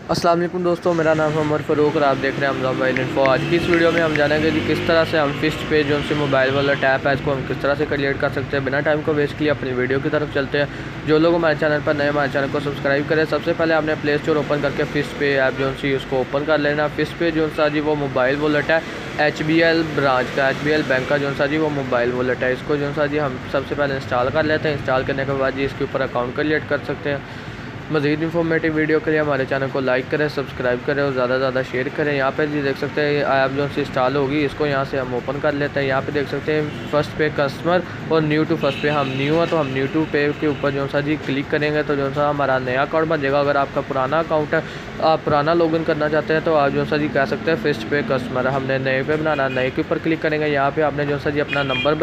अस्सलाम वालेकुम दोस्तों, मेरा नाम है उमर फ़ारूक और आप देख रहे हैं अमेज़ॉन मोबाइल इन्फो। आज की इस वीडियो में हम जानेंगे कि किस तरह से हम फिस्ट पे जो उनसे मोबाइल वाला टैप है इसको हम किस तरह से क्रिएट कर सकते हैं। बिना टाइम को वेस्ट किए अपनी वीडियो की तरफ चलते हैं। जो लोग हमारे चैनल पर नए, हमारे चैनल को सब्सक्राइब करें। सबसे पहले आपने प्ले स्टोर ओपन करके फिस्ट पे ऐप जो सी उसको ओपन कर लेना। फिस्ट पे जो सा जी वो मोबाइल वॉलेट है HBL ब्रांच का, HBL बैंक का जो सा जी वो मोबाइल वॉलेट है। इसको जो सा जी हम सबसे पहले इंस्टॉल कर लेते हैं। इंस्टॉल करने के बाद जी इसके ऊपर अकाउंट क्रिएट कर सकते हैं। मज़ीद इन्फॉर्मेटिव वीडियो के लिए हमारे चैनल को लाइक करें, सब्सक्राइब करें और ज़्यादा से ज़्यादा शेयर करें। यहाँ पे जी देख सकते हैं ऐप जो सी इंस्टॉल होगी, इसको यहाँ से हम ओपन कर लेते हैं। यहाँ पे देख सकते हैं फर्स्ट पे कस्टमर और न्यू टू फर्स्ट पे। हम न्यू है तो हम न्यू टू पे के ऊपर जो सा जी क्लिक करेंगे तो जो सा हमारा नया अकाउंट बन जाएगा। अगर आपका पुराना अकाउंट है, आप पुराना लॉगिन करना चाहते हैं तो आप जो सा जी कह सकते हैं फर्स्ट पे कस्टमर। हमने नए पे बनाना, नए के ऊपर क्लिक करेंगे। यहाँ पे आपने जो सा जी अपना नंबर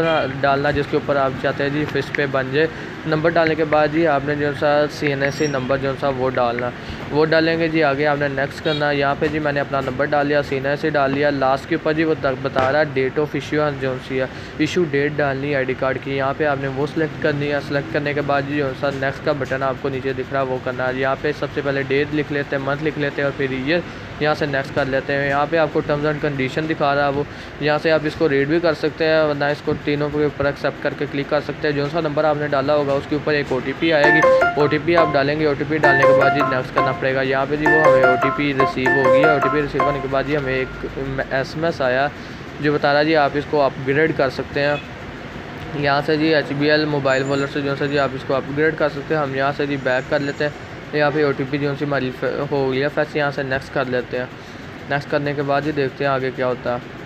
डालना जिसके ऊपर आप चाहते हैं जी फर्स्ट पे बन जाए। नंबर डालने के बाद जी आपने जो सा CNSE नंबर जो सा वो डालेंगे जी। आगे आपने नेक्स्ट करना। यहाँ पे जी मैंने अपना नंबर डाल लिया, CNSE डाल लिया। लास्ट के ऊपर जी वो बता रहा है डेट ऑफ इशू जो सी है, इशू डेट डालनी है ID कार्ड की। यहाँ पे आपने वो सिलेक्ट करनी है। सेलेक्ट करने के बाद जी जो सा नेक्स्ट का बटन आपको नीचे दिख रहा है वो करना है। यहाँ पे सबसे पहले डेट लिख लेते हैं, मंथ लिख लेते हैं और फिर ईयर यहाँ से नेक्स्ट कर लेते हैं। यहाँ पे आपको टर्म्स एंड कंडीशन दिखा रहा है वो, यहाँ से आप इसको रीड भी कर सकते हैं वरना इसको तीनों के ऊपर एक्सेप्ट करके क्लिक कर सकते हैं। जो सा नंबर आपने डाला होगा उसके ऊपर एक OTP आएगी, OTP आप डालेंगे। OTP डालने के बाद जी नेक्स्ट करना पड़ेगा। यहाँ पे जी वो हमें OTP रिसीव होगी। OTP रिसीव होने के बाद जी हमें एक SMS आया जो बता रहा है जी आप इसको अपग्रेड कर सकते हैं। यहाँ से जी HBL मोबाइल वॉलेट से जो सा जी आप इसको अपग्रेड कर सकते हैं। हम यहाँ से जी बैक कर लेते हैं। यहाँ पे OTP जो सी हमारी हो गई है फैस, यहाँ से नेक्स्ट कर लेते हैं। नेक्स्ट करने के बाद ही देखते हैं आगे क्या होता है।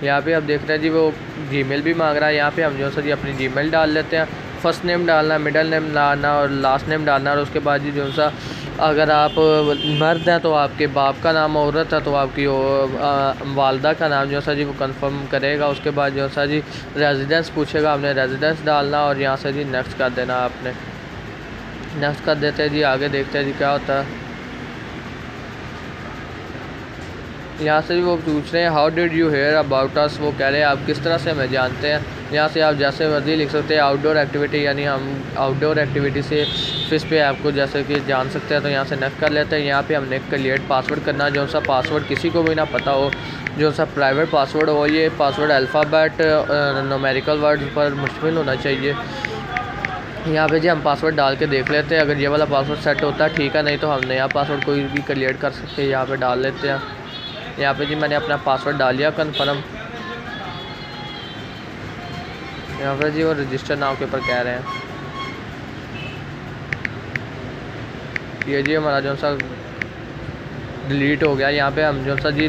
यहाँ पे आप देख रहे हैं जी वो Gmail भी मांग रहा है। यहाँ पे हम जो सा जी अपनी Gmail डाल लेते हैं। फर्स्ट नेम डालना, मिडिल नेम डालना और लास्ट नेम डालना। और उसके बाद जी जो सा अगर आप मर्द हैं तो आपके बाप का नाम, औरत है तो आपकी वालदा का नाम जो सा जी वो कंफर्म करेगा। उसके बाद जो सा जी रेजिडेंस पूछेगा, आपने रेजिडेंस डालना और यहाँ से जी नेक्स्ट कर देना। आपने नेक्स्ट कर देते हैं जी। आगे देखते हैं जी क्या होता है। यहाँ से वो पूछ रहे हैं how did you hear about us, वो कह रहे हैं आप किस तरह से हमें जानते हैं। यहाँ से आप जैसे मर्जी लिख सकते हैं आउटडोर एक्टिविटी, यानी हम आउटडोर एक्टिविटी से फिश पे आपको जैसे कि जान सकते हैं। तो यहाँ से नेक्स्ट कर लेते हैं। यहाँ पे हमने क्रिएट पासवर्ड करना, जो सा पासवर्ड किसी को भी ना पता हो, जो सा प्राइवेट पासवर्ड हो। ये पासवर्ड अल्फ़ाबेट न्यूमेरिकल वर्ड्स पर मुश्तमिल होना चाहिए। यहाँ पे जी हम पासवर्ड डाल के देख लेते हैं, अगर ये वाला पासवर्ड सेट होता है ठीक है, नहीं तो हम नया पासवर्ड कोई भी क्रिएट कर सकते हैं। यहाँ पे डाल लेते हैं। यहाँ पे जी मैंने अपना पासवर्ड डाल लिया कन्फर्म। यहाँ पे जी वो रजिस्टर नाउ के ऊपर कह रहे हैं। ये जी हमारा जो सा डिलीट हो गया। यहाँ पे हम जो सा जी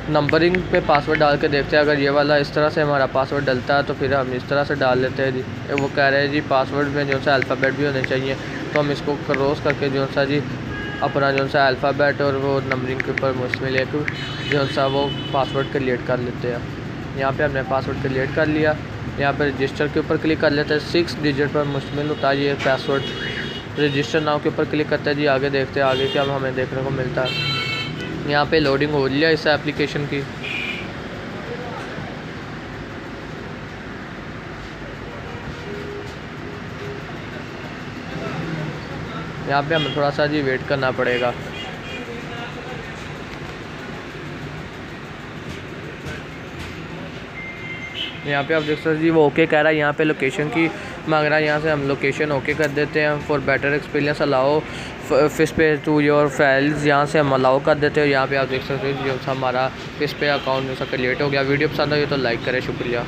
नंबरिंग पे पासवर्ड डाल के देखते हैं, अगर ये वाला इस तरह से हमारा पासवर्ड डलता है तो फिर हम इस तरह से डाल लेते हैं जी। वो कह रहे हैं जी पासवर्ड में जो सा अल्फ़ाबेट भी होने चाहिए, तो हम इसको क्रॉस करके जो सा जी अपना जो सा अल्फ़ाबेट और वो नंबरिंग के ऊपर मुश्तमिल एक जो सा वो पासवर्ड क्रिएट कर लेते हैं। यहाँ पे हमने पासवर्ड क्रिएट कर लिया। यहाँ पे रजिस्टर के ऊपर क्लिक कर लेते हैं। 6 डिजिट पर मुश्तमिल होता है ये पासवर्ड। रजिस्टर नाउ के ऊपर क्लिक करते हैं जी। आगे देखते हैं आगे क्या हमें देखने को मिलता है। यहाँ पे लोडिंग हो रही है इस एप्लीकेशन की। यहाँ पे हमें थोड़ा सा जी वेट करना पड़ेगा। यहाँ पे आप देख सकते हैं जी वो ओके कह रहा है। यहाँ पे लोकेशन की मांग रहा है, यहाँ से हम लोकेशन ओके कर देते हैं। For better experience allow fish पे टू योर फाइल्स, यहाँ से हम अलाउ कर देते हैं। यहाँ पे आप देख सकते हैं जो हमारा फिश पे अकाउंट जो सा क्रिएट हो गया। वीडियो पसंद आई तो लाइक करें, शुक्रिया।